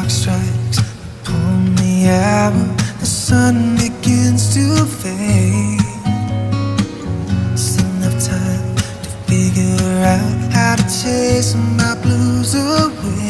clock strikes upon the hour, the sun begins to fade. Still enough time to figure out how to chase my blues away.